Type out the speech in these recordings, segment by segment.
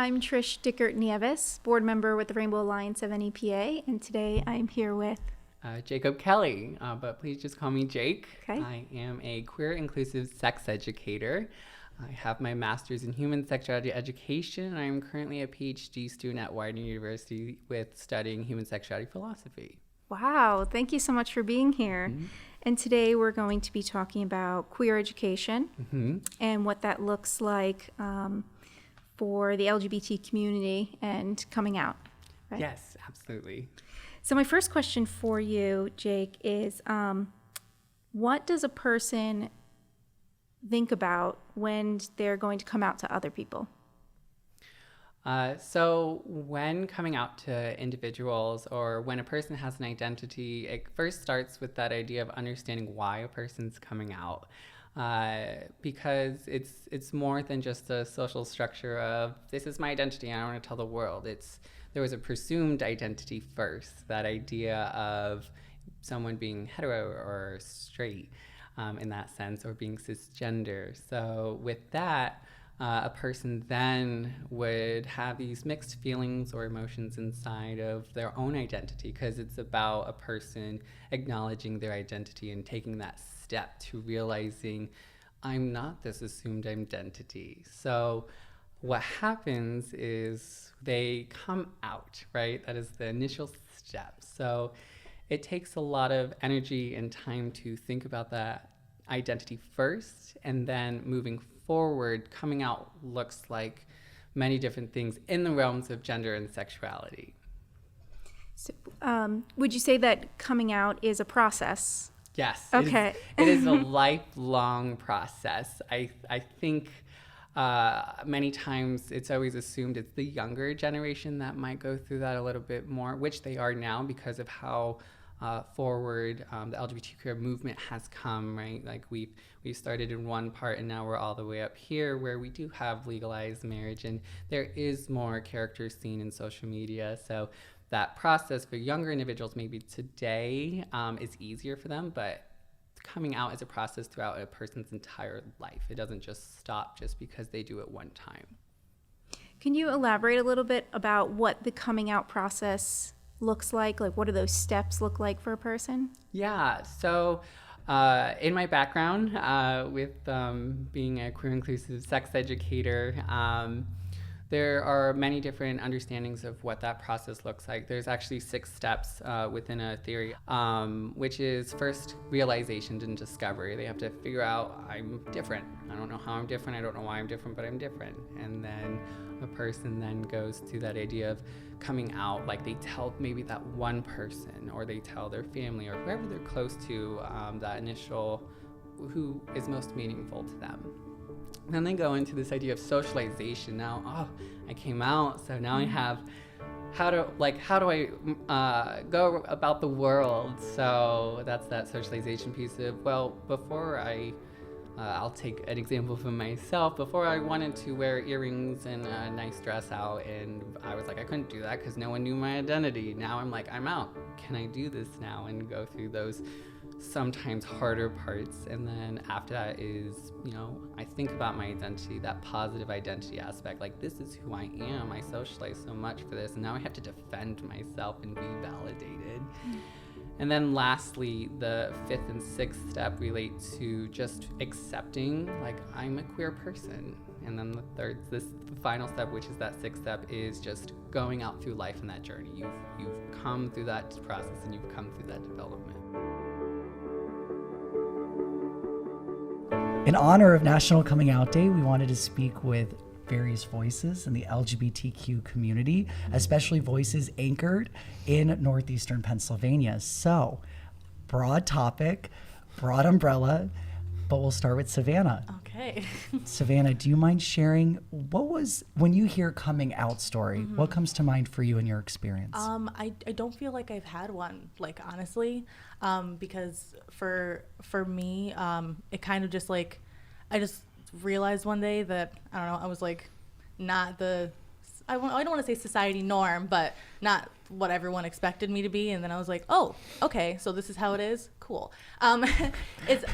I'm Trish Dickert-Nieves, board member with the Rainbow Alliance of NEPA, and today I'm here with Jacob Kelly, but please just call me Jake. Okay. I am a queer inclusive sex educator. I have my master's in human sexuality education, and I am currently a PhD student at Widener University with studying human sexuality philosophy. Wow, thank you so much for being here. Mm-hmm. And today we're going to be talking about queer education Mm-hmm. and what that looks like for the LGBT community and coming out. Right? Yes, absolutely. So my first question for you, Jake, is what does a person think about when they're going to come out to other people? So when coming out to individuals or when a person has an identity, it first starts with that idea of understanding why a person's coming out. Because it's more than just a social structure of this is my identity and I want to tell the world. There was a presumed identity first, that idea of someone being hetero or straight in that sense, or being cisgender. So with that, a person then would have these mixed feelings or emotions inside of their own identity, because it's about a person acknowledging their identity and taking that step to realizing I'm not this assumed identity. So what happens is they come out, right? That is the initial step. So it takes a lot of energy and time to think about that identity first, and then moving forward, coming out looks like many different things in the realms of gender and sexuality. So, would you say that coming out is a process? Yes. Okay. It is a lifelong process. I think many times it's always assumed it's the younger generation that might go through that a little bit more, which they are now because of how forward the LGBTQ movement has come, right? Like we started in one part and now we're all the way up here where we do have legalized marriage, and there is more characters seen in social media. So that process for younger individuals maybe today is easier for them, but coming out is a process throughout a person's entire life. It doesn't just stop just because they do it one time. Can you elaborate a little bit about what the coming out process looks like? Like, what do those steps look like for a person? Yeah, so in my background with being a queer inclusive sex educator, there are many different understandings of what that process looks like. There's actually 6 steps within a theory, which is first realization and discovery. They have to figure out, I'm different. I don't know how I'm different. I don't know why I'm different, but I'm different. And then a person then goes to that idea of coming out, like they tell maybe that one person, or they tell their family or whoever they're close to, that initial, who is most meaningful to them. Then they go into this idea of socialization. Now, I came out, so now I have how do I go about the world? So that's that socialization piece of, well, before I'll take an example from myself. Before I wanted to wear earrings and a nice dress out, and I was like, I couldn't do that because no one knew my identity. Now I'm like, I'm out. Can I do this now? And go through those sometimes harder parts. And then after that is, I think about my identity, that positive identity aspect. Like, this is who I am. I socialize so much for this, and now I have to defend myself and be validated. And then lastly, the 5th and 6th step relate to just accepting, like, I'm a queer person. And then the final step, which is that 6th step, is just going out through life in that journey. You've come through that process and you've come through that development. In honor of National Coming Out Day, we wanted to speak with various voices in the LGBTQ community, especially voices anchored in northeastern Pennsylvania. So, broad topic, broad umbrella, but we'll start with Savannah. Okay. Savannah, do you mind sharing when you hear coming out story, what comes to mind for you in your experience? I don't feel like I've had one, like, honestly, because for me, it kind of just like, I just realized one day that, I don't know, I was like not I don't want to say society norm, but not what everyone expected me to be. And then I was like, oh, okay, so this is how it is. Cool. It's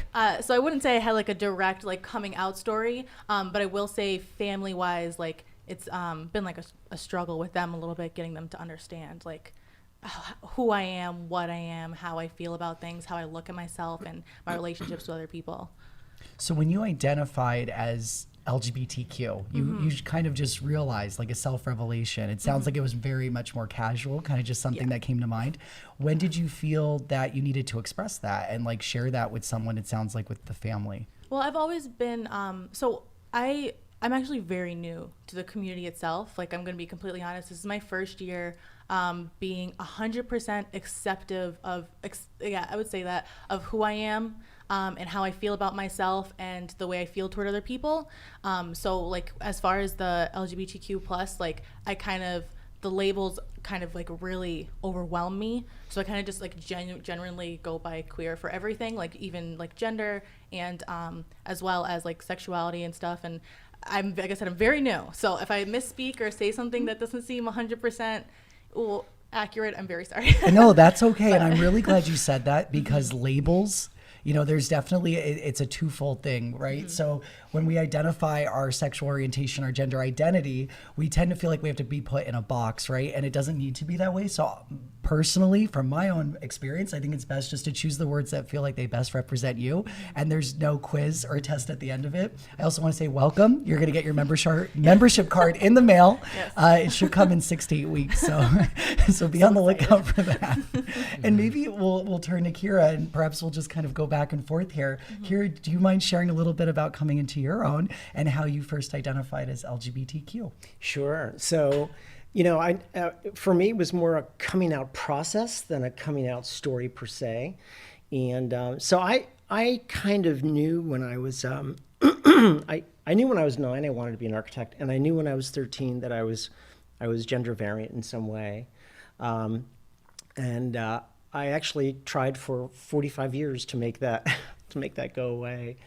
so I wouldn't say I had like a direct like coming out story, but I will say family wise, like it's been like a struggle with them a little bit, getting them to understand like who I am, what I am, how I feel about things, how I look at myself, and my relationships with other people. So when you identified as LGBTQ, you kind of just realized like a self-revelation. It sounds like it was very much more casual, kind of just something that came to mind. When did you feel that you needed to express that and like share that with someone, it sounds like with the family? Well, I've always been, I'm actually very new to the community itself. Like, I'm going to be completely honest. This is my first year being 100% acceptive of, I would say that, of who I am and how I feel about myself and the way I feel toward other people. So, like, as far as the LGBTQ plus, like, the labels kind of like really overwhelm me. So I kind of just like genuinely go by queer for everything, like even like gender and as well as like sexuality and stuff. And like I said, I'm very new. So if I misspeak or say something that doesn't seem 100% accurate, I'm very sorry. No, that's okay. And I'm really glad you said that, because labels, you know, there's definitely, it's a twofold thing, right? So when we identify our sexual orientation, our gender identity, we tend to feel like we have to be put in a box, right? And it doesn't need to be that way. So personally, from my own experience, I think it's best just to choose the words that feel like they best represent you. And there's no quiz or test at the end of it. I also want to say welcome. You're going to get your membership card in the mail. Yes. It should come in 6 to 8 weeks. So be on the lookout for that. And maybe we'll turn to Kira, and perhaps we'll just kind of go back and forth here. Kira, do you mind sharing a little bit about coming into your own and how you first identified as LGBTQ? Sure. So, you know, for me, it was more a coming out process than a coming out story per se. And so I kind of knew when I was, I knew when I was 9 I wanted to be an architect, and I knew when I was 13 that I was gender variant in some way. And I actually tried for 45 years to make that go away.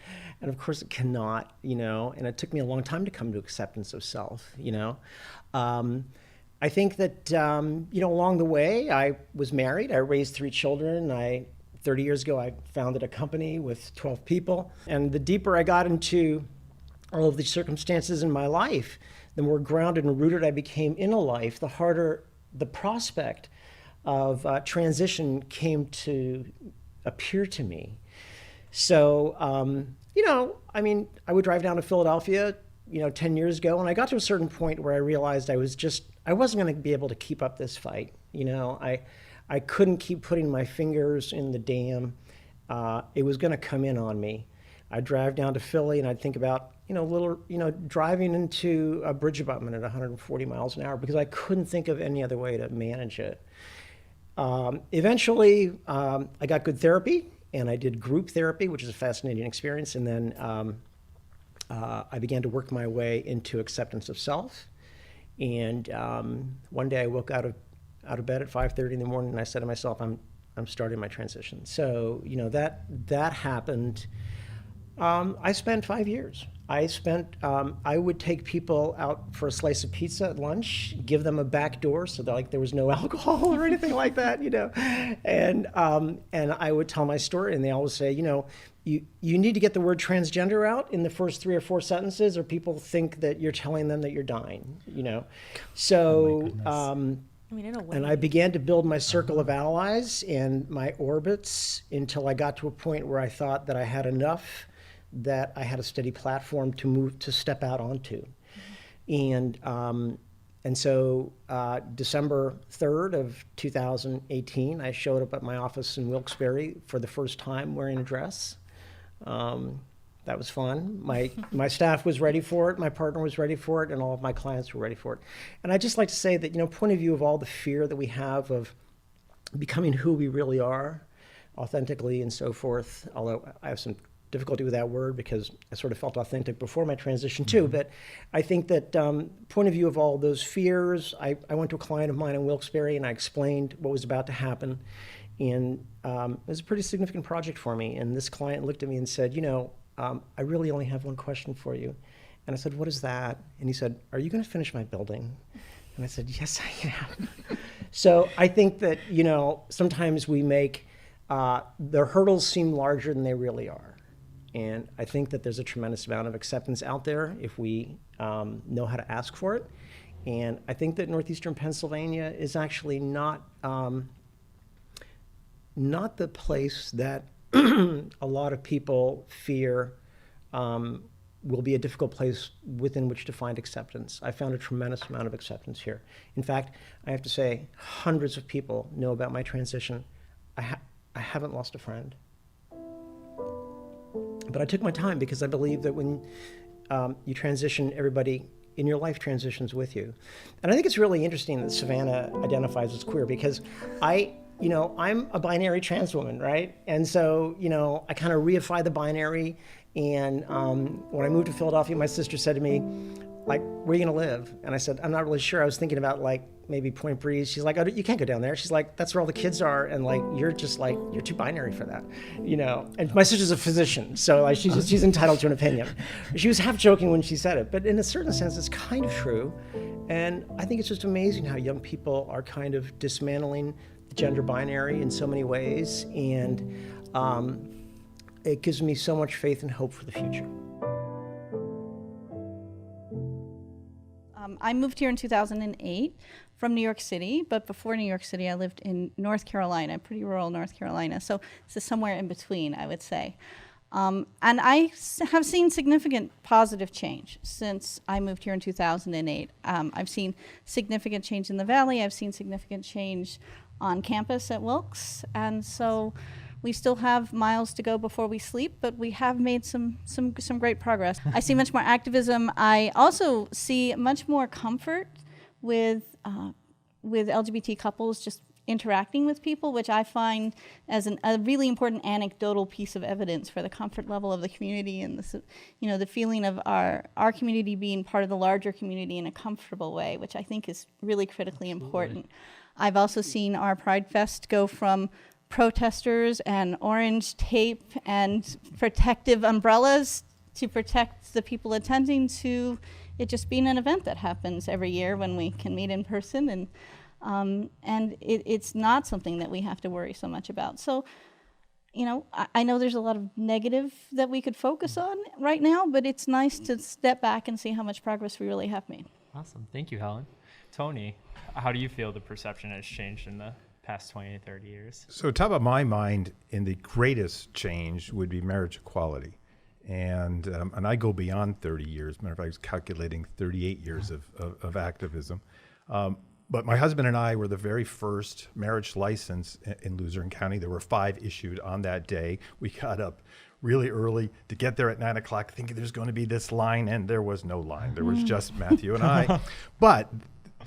And of course it cannot, you know, and it took me a long time to come to acceptance of self, you know. I think that, you know, along the way, I was married, I raised 3 children. 30 years ago, I founded a company with 12 people. And the deeper I got into all of the circumstances in my life, the more grounded and rooted I became in a life, the harder the prospect of transition came to appear to me. So, you know, I mean, I would drive down to Philadelphia, you know, 10 years ago, and I got to a certain point where I realized I wasn't going to be able to keep up this fight. You know, I couldn't keep putting my fingers in the dam. It was going to come in on me. I'd drive down to Philly and I'd think about, you know, driving into a bridge abutment at 140 miles an hour, because I couldn't think of any other way to manage it. Eventually, I got good therapy, and I did group therapy, which is a fascinating experience. And then I began to work my way into acceptance of self. And one day I woke out of bed at 5:30 in the morning, and I said to myself, I'm starting my transition. So, you know, that happened. I spent 5 years. I would take people out for a slice of pizza at lunch, give them a back door so that like there was no alcohol or anything like that, you know. And I would tell my story, and they always say, you know, you need to get the word transgender out in the first 3 or 4 sentences, or people think that you're telling them that you're dying, you know. So, Oh I mean, in a way. and I began to build my circle of allies and my orbits until I got to a point where I thought that I had enough, that I had a steady platform to step out onto. And so December 3rd of 2018, I showed up at my office in Wilkes-Barre for the first time wearing a dress. That was fun. My staff was ready for it, my partner was ready for it, and all of my clients were ready for it. And I'd just like to say that, you know, point of view of all the fear that we have of becoming who we really are, authentically and so forth, although I have some difficulty with that word because I sort of felt authentic before my transition too. But I think that point of view of all those fears, I went to a client of mine in Wilkes-Barre and I explained what was about to happen. And it was a pretty significant project for me. And this client looked at me and said, you know, I really only have one question for you. And I said, what is that? And he said, are you going to finish my building? And I said, yes, I am. So I think that, you know, sometimes we make the hurdles seem larger than they really are. And I think that there's a tremendous amount of acceptance out there if we know how to ask for it. And I think that Northeastern Pennsylvania is actually not the place that a lot of people fear will be a difficult place within which to find acceptance. I found a tremendous amount of acceptance here. In fact, I have to say, hundreds of people know about my transition. I haven't lost a friend. But I took my time because I believe that when you transition, everybody in your life transitions with you. And I think it's really interesting that Savannah identifies as queer because I'm a binary trans woman, right? And so, I kind of reified the binary. And when I moved to Philadelphia, my sister said to me, like, where are you gonna live? And I said, I'm not really sure. I was thinking about like maybe Point Breeze. She's like, oh, you can't go down there. She's like, that's where all the kids are. And like, you're too binary for that, And my sister's a physician, so like, she's entitled to an opinion. She was half joking when she said it, but in a certain sense, it's kind of true. And I think it's just amazing how young people are kind of dismantling the gender binary in so many ways. And it gives me so much faith and hope for the future. I moved here in 2008 from New York City, but before New York City, I lived in North Carolina, pretty rural North Carolina. So this is somewhere in between, I would say. And I have seen significant positive change since I moved here in 2008. I've seen significant change in the Valley. I've seen significant change on campus at Wilkes. And so we still have miles to go before we sleep, but we have made some great progress. I see much more activism. I also see much more comfort with LGBT couples just interacting with people, which I find as a really important anecdotal piece of evidence for the comfort level of the community and the feeling of our community being part of the larger community in a comfortable way, which I think is really critically important. I've also seen our Pride Fest go from protesters and orange tape and protective umbrellas to protect the people attending to it just being an event that happens every year when we can meet in person, and it's not something that we have to worry so much about. So, I know there's a lot of negative that we could focus on right now, but it's nice to step back and see how much progress we really have made. Awesome. Thank you, Helen. Tony, how do you feel the perception has changed in the past 20 to 30 years? So top of my mind, in the greatest change would be marriage equality. And I go beyond 30 years. Matter of fact, I was calculating 38 years of activism. But my husband and I were the very first marriage license in Luzerne County. There were 5 issued on that day. We got up really early to get there at 9 o'clock thinking there's going to be this line, and there was no line. There was just Matthew and I. But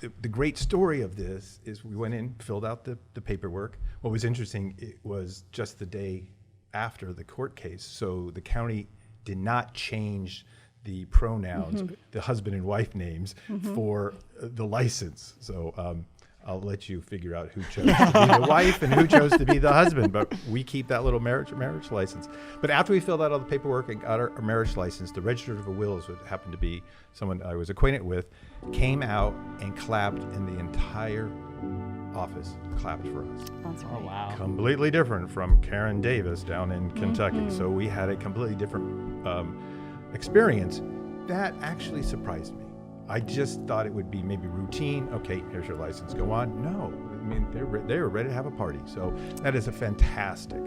the great story of this is we went in, filled out the paperwork. What was interesting, it was just the day after the court case. So the county did not change the pronouns, the husband and wife names for the license. So I'll let you figure out who chose to be the wife and who chose to be the husband, but we keep that little marriage license. But after we filled out all the paperwork and got our marriage license, the register of wills, which happened to be someone I was acquainted with, came out and clapped, and the entire office clapped for us. That's Oh, wow. Completely different from Karen Davis down in Kentucky. So we had a completely different experience. That actually surprised me. I just thought it would be maybe routine. Okay, here's your license, go on. No, I mean, they were ready to have a party. So that is a fantastic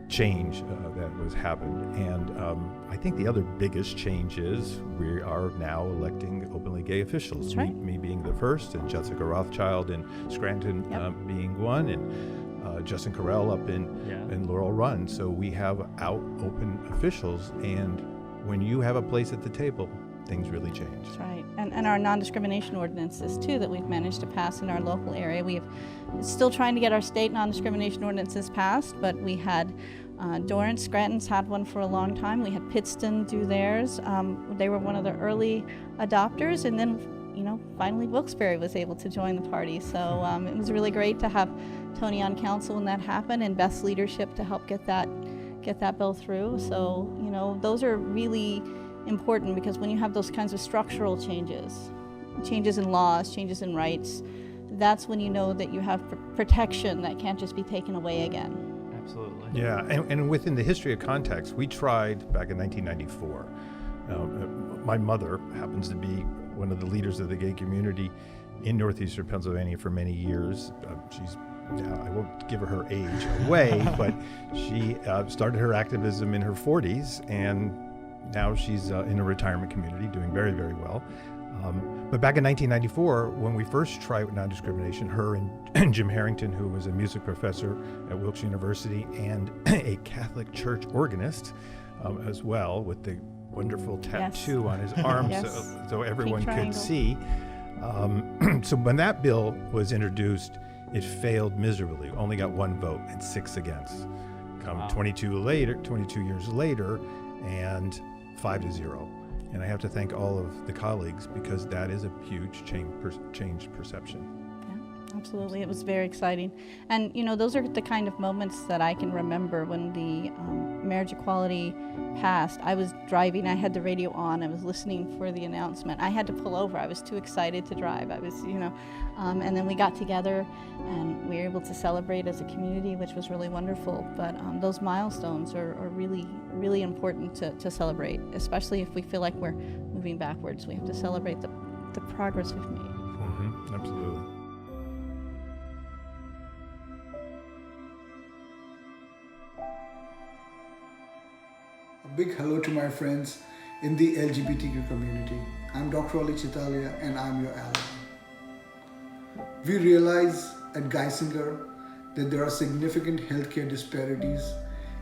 change that was happened. And I think the other biggest change is we are now electing openly gay officials. That's right. Me being the first, and Jessica Rothschild in Scranton being one, and Justin Carell up in Laurel Run. So we have out open officials, and when you have a place at the table, things really change. That's right. And our non-discrimination ordinances, too, that we've managed to pass in our local area. We've still trying to get our state non-discrimination ordinances passed, but we had Dorrance, Scranton's had one for a long time. We had Pittston do theirs. They were one of the early adopters, and then, finally Wilkes-Barre was able to join the party. So it was really great to have Tony on council when that happened, and Beth's leadership to help get that bill through. So, those are really important, because when you have those kinds of structural changes in laws, changes in rights, that's when you know that you have protection that can't just be taken away again. Absolutely. Yeah, and within the history of context, we tried back in 1994. My mother happens to be one of the leaders of the gay community in northeastern Pennsylvania for many years. She's now, I won't give her age away, but she started her activism in her 40s, and now she's in a retirement community doing very, very well. But back in 1994, when we first tried non-discrimination, her and Jim Harrington, who was a music professor at Wilkes University and a Catholic church organist as well, with the wonderful tattoo on his arm so everyone could see. So when that bill was introduced, it failed miserably. Only got 1 vote and 6 against. Come 22 years later, and 5-0. And I have to thank all of the colleagues, because that is a huge change perception. Yeah, absolutely. It was very exciting. And, you know, those are the kind of moments that I can remember when the marriage equality passed. I was driving, I had the radio on, I was listening for the announcement. I had to pull over. I was too excited to drive. I was, and then we got together and we were able to celebrate as a community, which was really wonderful. But those milestones are really, really important to celebrate, especially if we feel like we're moving backwards. We have to celebrate the progress we've made. Mm-hmm. Absolutely. A big hello to my friends in the LGBTQ community. I'm Dr. Ali Chitalia and I'm your ally. We realize at Geisinger that there are significant healthcare disparities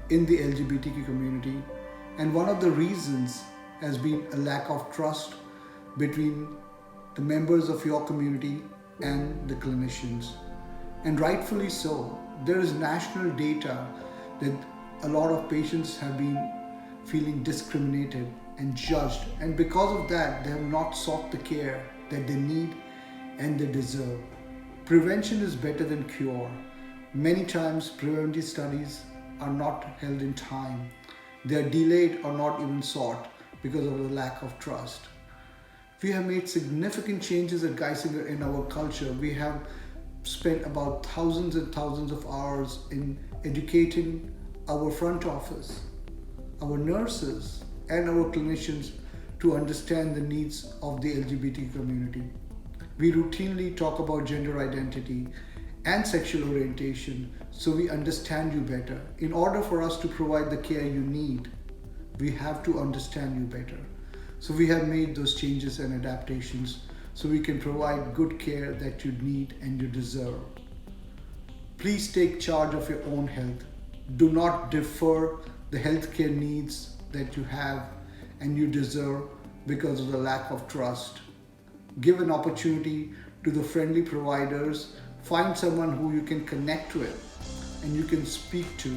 in the LGBTQ community, and one of the reasons has been a lack of trust between the members of your community and the clinicians. And rightfully so. There is national data that a lot of patients have been feeling discriminated and judged, and because of that they have not sought the care that they need and they deserve. Prevention is better than cure. Many times preventive studies are not held in time. They are delayed or not even sought because of the lack of trust. We have made significant changes at Geisinger in our culture. We have spent about thousands and thousands of hours in educating our front office, our nurses, and our clinicians to understand the needs of the LGBT community. We routinely talk about gender identity and sexual orientation so we understand you better. In order for us to provide the care you need, we have to understand you better. So we have made those changes and adaptations so we can provide good care that you need and you deserve. Please take charge of your own health. Do not defer the healthcare needs that you have and you deserve because of the lack of trust. Give an opportunity to the friendly providers. Find someone who you can connect with and you can speak to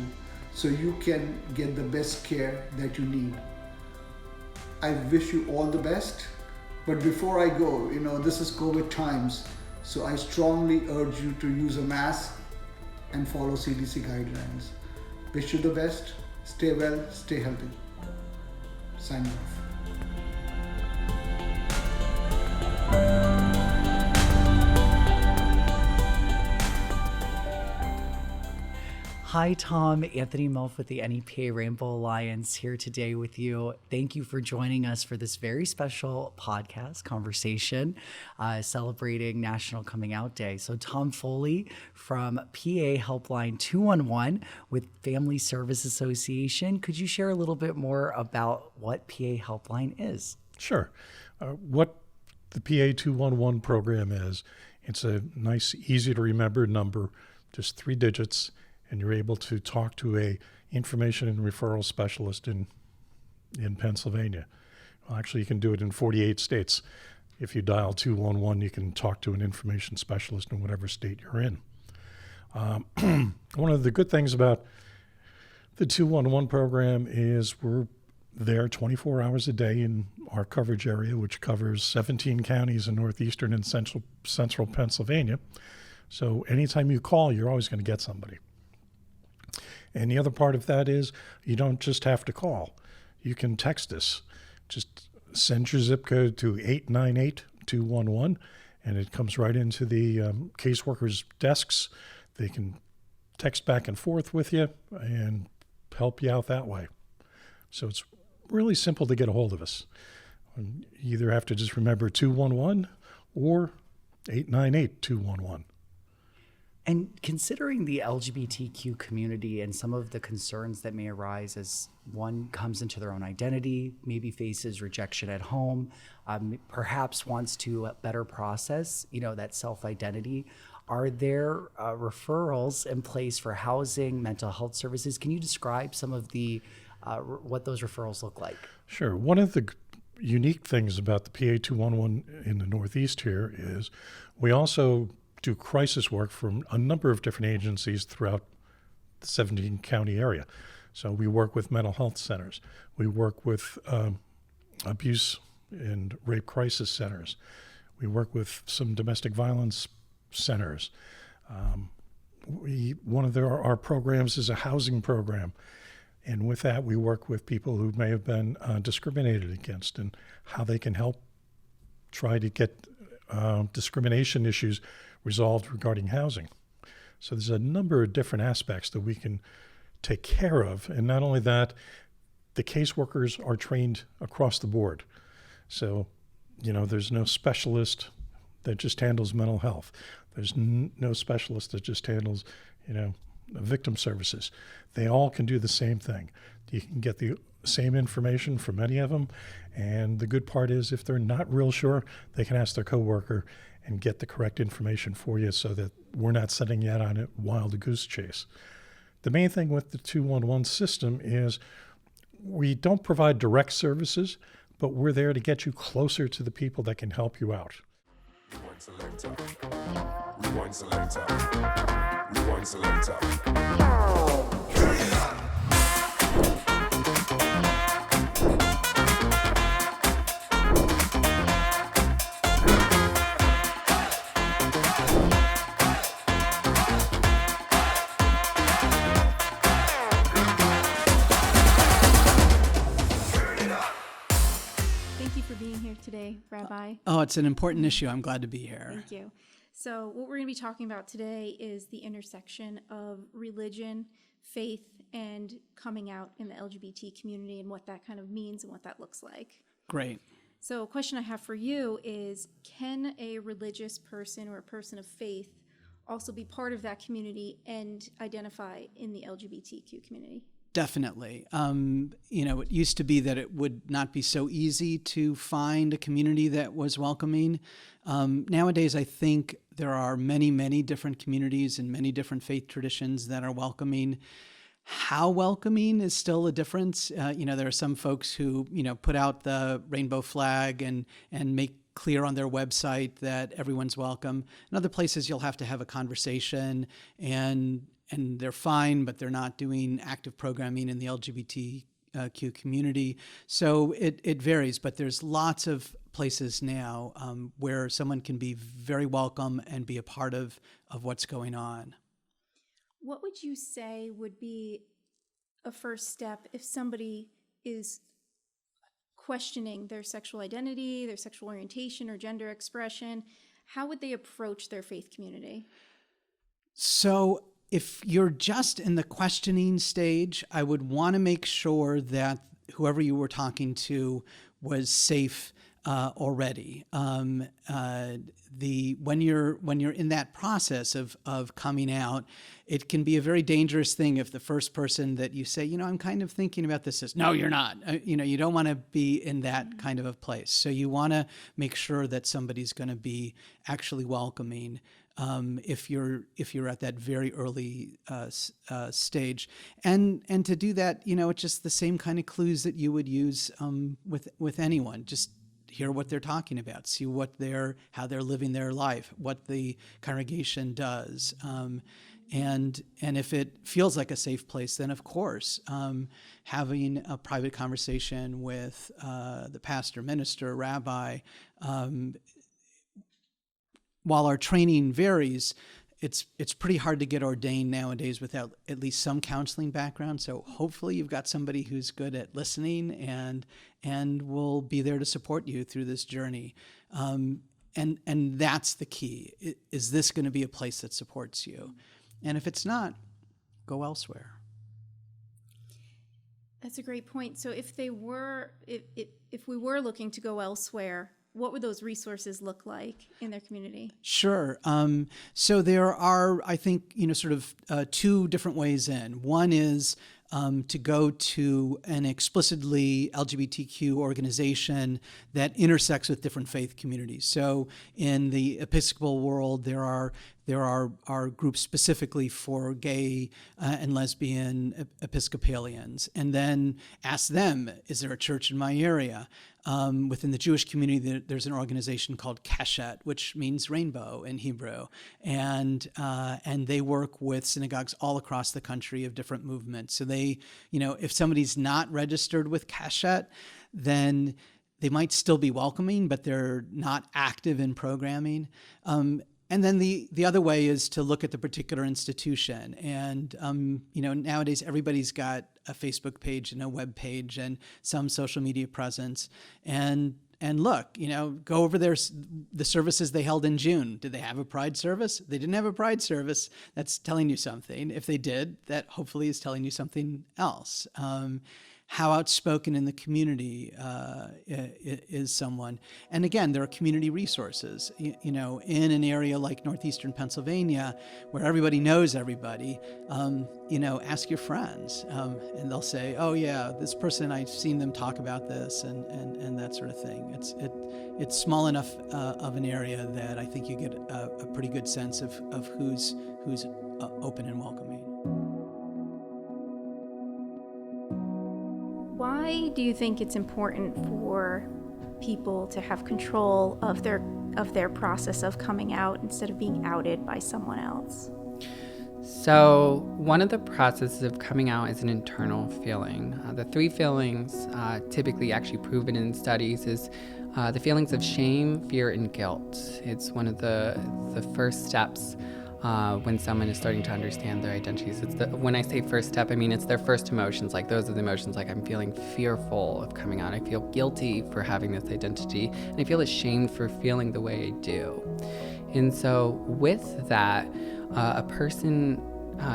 so you can get the best care that you need. I wish you all the best, but before I go, this is COVID times, so I strongly urge you to use a mask and follow CDC guidelines. Wish you the best. Stay well, stay healthy. Signing off. Hi, Tom. Anthony Melf with the NEPA Rainbow Alliance here today with you. Thank you for joining us for this very special podcast conversation celebrating National Coming Out Day. So Tom Foley from PA Helpline 211 with Family Service Association. Could you share a little bit more about what PA Helpline is? Sure. What the PA 211 program is, it's a nice, easy to remember number, just 3 digits, and you're able to talk to a information and referral specialist in Pennsylvania. Well, actually, you can do it in 48 states. If you dial 211, you can talk to an information specialist in whatever state you're in. One of the good things about the 211 program is we're there 24 hours a day in our coverage area, which covers 17 counties in northeastern and central Pennsylvania. So anytime you call, you're always going to get somebody. And the other part of that is you don't just have to call. You can text us. Just send your zip code to 898-211, and it comes right into the caseworkers' desks. They can text back and forth with you and help you out that way. So it's really simple to get a hold of us. You either have to just remember 211 or 898-211. And considering the LGBTQ community and some of the concerns that may arise as one comes into their own identity, maybe faces rejection at home, perhaps wants to better process, that self-identity, are there referrals in place for housing, mental health services? Can you describe some of the what those referrals look like? Sure. One of the unique things about the PA 211 in the Northeast here is we also do crisis work from a number of different agencies throughout the 17 county area. So we work with mental health centers. We work with abuse and rape crisis centers. We work with some domestic violence centers. One of our programs is a housing program. And with that, we work with people who may have been discriminated against and how they can help try to get discrimination issues resolved regarding housing. So there's a number of different aspects that we can take care of. And not only that, the caseworkers are trained across the board. So, there's no specialist that just handles mental health. There's no specialist that just handles, victim services. They all can do the same thing. You can get the same information from any of them. And the good part is if they're not real sure, they can ask their coworker and get the correct information for you so that we're not sending you out on a wild goose chase. The main thing with the 211 system is we don't provide direct services, but we're there to get you closer to the people that can help you out. Rewind selector. Rewind selector. Rewind selector. Thank you for being here today, Rabbi. Oh, it's an important issue. I'm glad to be here. Thank you. So what we're going to be talking about today is the intersection of religion, faith, and coming out in the LGBT community and what that kind of means and what that looks like. Great. So a question I have for you is, can a religious person or a person of faith also be part of that community and identify in the LGBTQ community? Definitely. It used to be that it would not be so easy to find a community that was welcoming. Nowadays, I think there are many, many different communities and many different faith traditions that are welcoming. How welcoming is still a difference. There are some folks who, put out the rainbow flag and make clear on their website that everyone's welcome. In other places, you'll have to have a conversation and they're fine, but they're not doing active programming in the LGBTQ community. So it varies, but there's lots of places now where someone can be very welcome and be a part of what's going on. What would you say would be a first step if somebody is questioning their sexual identity, their sexual orientation, or gender expression? How would they approach their faith community? So if you're just in the questioning stage, I would want to make sure that whoever you were talking to was safe already. When you're in that process of coming out, it can be a very dangerous thing if the first person that you say, I'm kind of thinking about this says, no, you're not. You don't want to be in that kind of a place. So you want to make sure that somebody's going to be actually welcoming. If you're at that very early stage, and to do that, it's just the same kind of clues that you would use with anyone. Just hear what they're talking about, see how they're living their life, what the congregation does, and if it feels like a safe place, then of course having a private conversation with the pastor, minister, rabbi. While our training varies, it's pretty hard to get ordained nowadays without at least some counseling background. So hopefully you've got somebody who's good at listening and will be there to support you through this journey. And that's the key. Is this going to be a place that supports you? And if it's not, go elsewhere. That's a great point. So if they were, if we were looking to go elsewhere, what would those resources look like in their community? Sure. So there are, I think, sort of two different ways in. One is to go to an explicitly LGBTQ organization that intersects with different faith communities. So in the Episcopal world, there are groups specifically for gay and lesbian Episcopalians, and then ask them, is there a church in my area? Within the Jewish community, there's an organization called Keshet, which means rainbow in Hebrew, and they work with synagogues all across the country of different movements. So they, if somebody's not registered with Keshet, then they might still be welcoming, but they're not active in programming. And then the other way is to look at the particular institution. And, nowadays everybody's got a Facebook page and a web page and some social media presence. And look, go over the services they held in June. Did they have a Pride service? They didn't have a Pride service. That's telling you something. If they did, that hopefully is telling you something else. How outspoken in the community is someone. And again, there are community resources, in an area like northeastern Pennsylvania, where everybody knows everybody, ask your friends. And they'll say, oh yeah, this person, I've seen them talk about this and that sort of thing. It's small enough of an area that I think you get a pretty good sense of who's open and welcoming. Why do you think it's important for people to have control of their process of coming out instead of being outed by someone else? So one of the processes of coming out is an internal feeling. The three feelings typically actually proven in studies is the feelings of shame, fear, and guilt. It's one of the first steps when someone is starting to understand their identities. When I say first step, I mean it's their first emotions. Like those are the emotions, like I'm feeling fearful of coming out. I feel guilty for having this identity, and I feel ashamed for feeling the way I do. And so with that, a person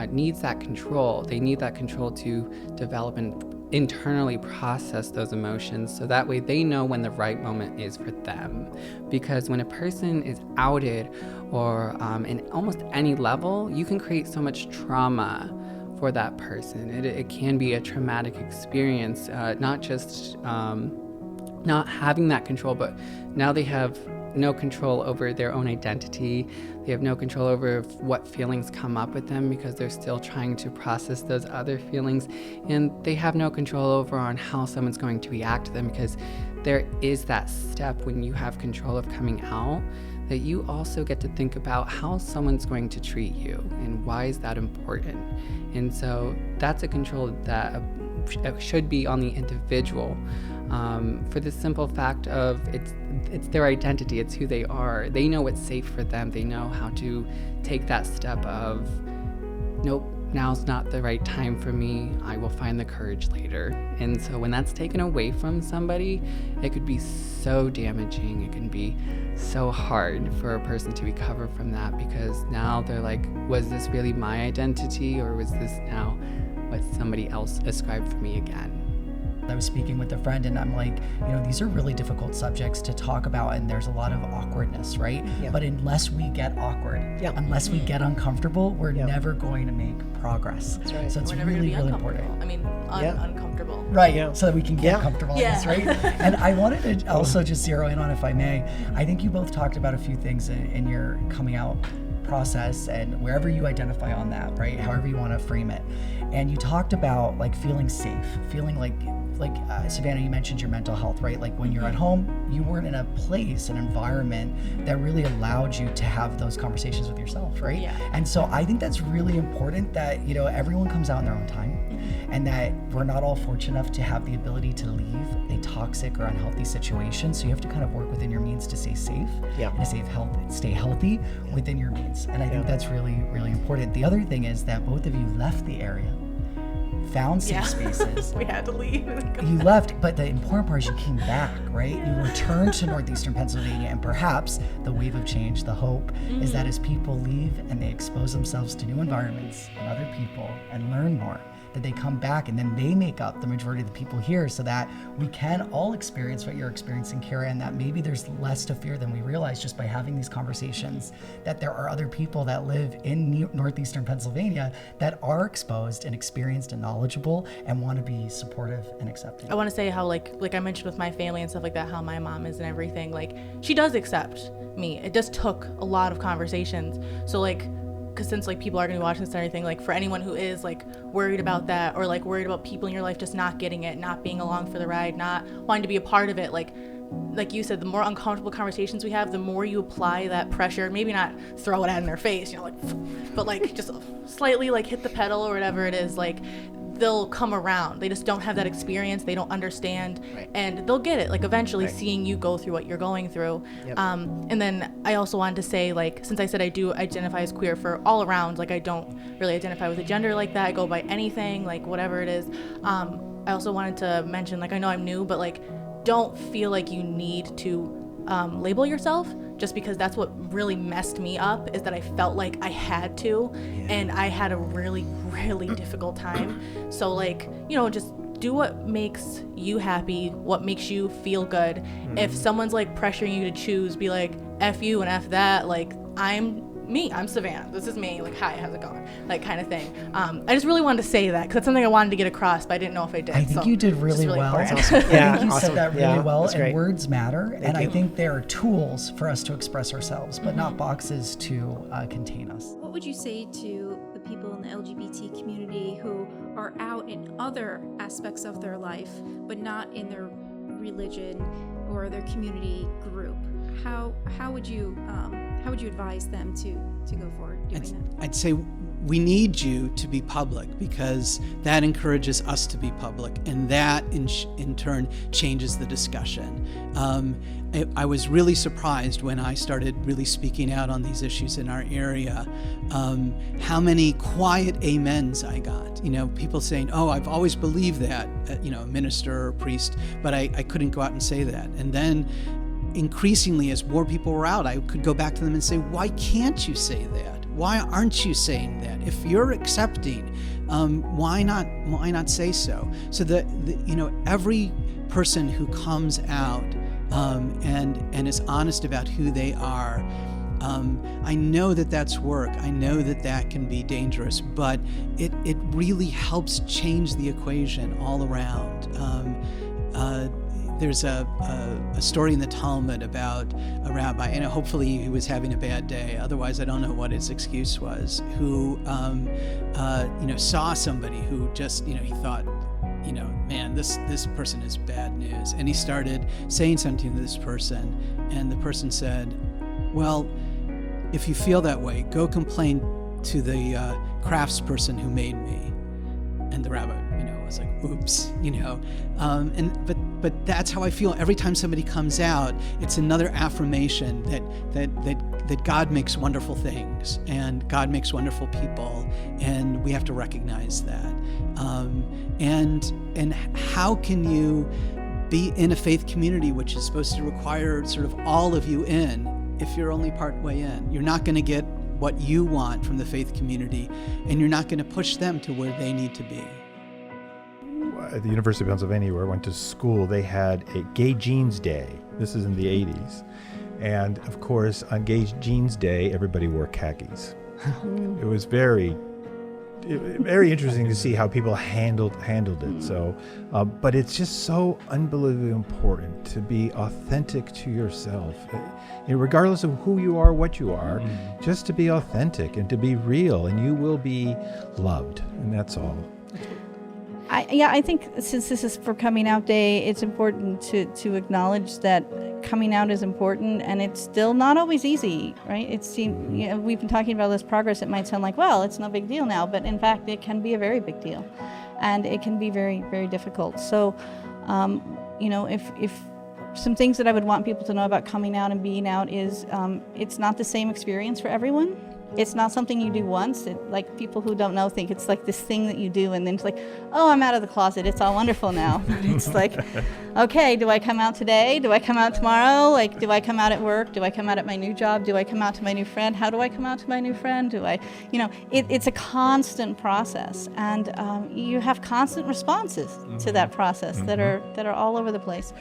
needs that control. They need that control to develop and internally process those emotions, so that way they know when the right moment is for them. Because when a person is outed or in almost any level, you can create so much trauma for that person. It can be a traumatic experience, not just not having that control, but now they have no control over their own identity. They have no control over what feelings come up with them because they're still trying to process those other feelings. And they have no control over on how someone's going to react to them, because there is that step when you have control of coming out that you also get to think about how someone's going to treat you and why is that important. And so that's a control that should be on the individual, for the simple fact of it's their identity, it's who they are. They know what's safe for them. They know how to take that step of, nope, now's not the right time for me. I will find the courage later. And so when that's taken away from somebody, it could be so damaging. It can be so hard for a person to recover from that, because now they're like, was this really my identity, or was this now what somebody else ascribed for me again? I was speaking with a friend and I'm like, these are really difficult subjects to talk about, and there's a lot of awkwardness, right? Yeah. But unless we get awkward, Yeah. unless we get uncomfortable, we're Yeah. never going to make progress. That's right. So it's We're never really, gonna be really uncomfortable. important. I mean, Yeah. uncomfortable. Right, Yeah. so that we can get Yeah. comfortable in Yeah. this, right? And I wanted to also just zero in on, if I may, I think you both talked about a few things in your coming out process and wherever you identify on that, right? However you want to frame it. And you talked about like feeling safe, feeling like Savannah, you mentioned your mental health, right? Like when you're at home, you weren't in a place, an environment that really allowed you to have those conversations with yourself, right? Yeah. And so I think that's really important that, everyone comes out in their own time, and that we're not all fortunate enough to have the ability to leave a toxic or unhealthy situation. So you have to kind of work within your means to stay safe Yeah. and stay healthy within your means. And I think that's really, really important. The other thing is that both of you left the area found safe spaces. We had to leave. You left, but the important part is you came back, right? You returned to Northeastern Pennsylvania, and perhaps the wave of change, the hope, is that as people leave and they expose themselves to new environments and other people and learn more, that they come back and then they make up the majority of the people here so that we can all experience what you're experiencing, Kara, and that maybe there's less to fear than we realize just by having these conversations, that there are other people that live in Northeastern Pennsylvania that are exposed and experienced and knowledgeable and want to be supportive and accepting. I want to say how like I mentioned with my family and stuff like that, how my mom is and everything, like she does accept me. It just took a lot of conversations. So like, because since like people are going to be watching this and everything, like for anyone who is like worried about that, or like worried about people in your life just not getting it, not being along for the ride, not wanting to be a part of it, like you said, the more uncomfortable conversations we have, the more you apply that pressure, maybe not throw it in their face, you know, like, but like just slightly like hit the pedal or whatever it is, like they'll come around. They just don't have that experience. They don't understand, and they'll get it. Like eventually, seeing you go through what you're going through. Yep. And then I also wanted to say, like, since I said I do identify as queer for all around, like I don't really identify with a gender like that. I go by anything, like whatever it is. I also wanted to mention, like, I know I'm new, but like, don't feel like you need to label yourself, just because that's what really messed me up, is that I felt like I had to, and I had a really, really difficult time. So like, you know, just do what makes you happy, what makes you feel good. If someone's like pressuring you to choose, be like, F you and F that, like I'm Savannah, this is me, like, hi, how's it going, like, kind of thing. I just really wanted to say that because that's something I wanted to get across, but I didn't know if I did. I think you did really well. Yeah, I think you awesome. said that really Yeah, well, that's and great. words matter. Thank I you. think there are tools for us to express ourselves, but not boxes to contain us. What would you say to the people in the LGBT community who are out in other aspects of their life, but not in their religion or their community group? How would you advise them to go forward doing that? I'd say we need you to be public, because that encourages us to be public, and that in turn changes the discussion. I was really surprised when I started really speaking out on these issues in our area, how many quiet amens I got. You know, people saying, oh, I've always believed that, you know, a minister or a priest, but I couldn't go out and say that. And then increasingly, as more people were out, I could go back to them and say, why can't you say that? Why aren't you saying that? If you're accepting, why not say so? So that you know, every person who comes out and is honest about who they are, I know that that's work. I know that that can be dangerous, but it really helps change the equation all around. There's a story in the Talmud about a rabbi, and hopefully he was having a bad day. Otherwise, I don't know what his excuse was. Who, you know, saw somebody who just, you know, he thought, you know, man, this person is bad news, and he started saying something to this person, and the person said, well, if you feel that way, go complain to the craftsperson who made me. And the rabbi, you know, was like, oops, you know, but that's how I feel every time somebody comes out. It's another affirmation that God makes wonderful things, and God makes wonderful people, and we have to recognize that. And how can you be in a faith community which is supposed to require sort of all of you in if you're only part way in? You're not going to get what you want from the faith community, and you're not going to push them to where they need to be. At the University of Pennsylvania, where I went to school, they had a Gay Jeans Day. This is in the 80s. And of course, on Gay Jeans Day, everybody wore khakis. It was very interesting to see how people handled it. So, but it's just so unbelievably important to be authentic to yourself, regardless of who you are, what you are, just to be authentic and to be real, and you will be loved, and that's all. I think since this is for Coming Out Day, it's important to acknowledge that coming out is important, and it's still not always easy, right? You know, we've been talking about this progress. It might sound like, well, it's no big deal now, but in fact, it can be a very big deal, and it can be very, very difficult. So, you know, if some things that I would want people to know about coming out and being out is it's not the same experience for everyone. it's not something you do once. Like people who don't know think it's like this thing that you do and then it's like, oh, I'm out of the closet. It's all wonderful now. But it's like, okay, do I come out today? Do I come out tomorrow? Like, do I come out at work? Do I come out at my new job? Do I come out to my new friend? How do I come out to my new friend? Do I, it's a constant process, and you have constant responses to that process that are all over the place.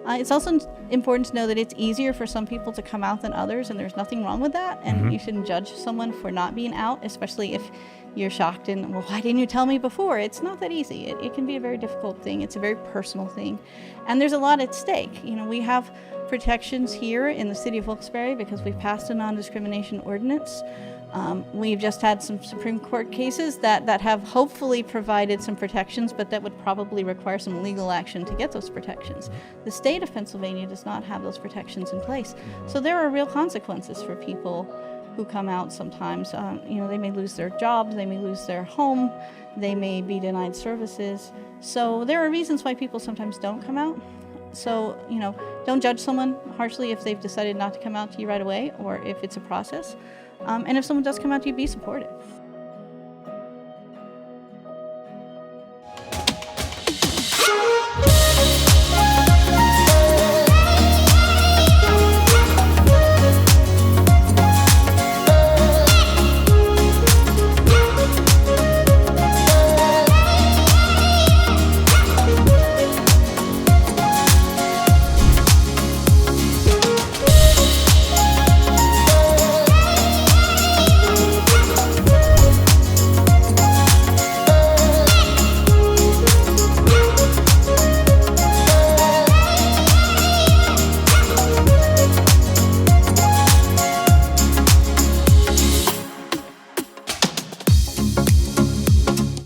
It's also important to know that it's easier for some people to come out than others, and there's nothing wrong with that. And you shouldn't judge someone for not being out, especially if you're shocked and, well, why didn't you tell me before? It's not that easy. It can be a very difficult thing. It's a very personal thing. And there's a lot at stake. We have protections here in the city of Wilkes-Barre because we've passed a non-discrimination ordinance. We've just had some Supreme Court cases that have hopefully provided some protections, but that would probably require some legal action to get those protections. The state of Pennsylvania does not have those protections in place. So there are real consequences for people who come out sometimes. They may lose their jobs, they may lose their home, they may be denied services. So there are reasons why people sometimes don't come out. So, don't judge someone harshly if they've decided not to come out to you right away or if it's a process. And if someone does come out to you, be supportive.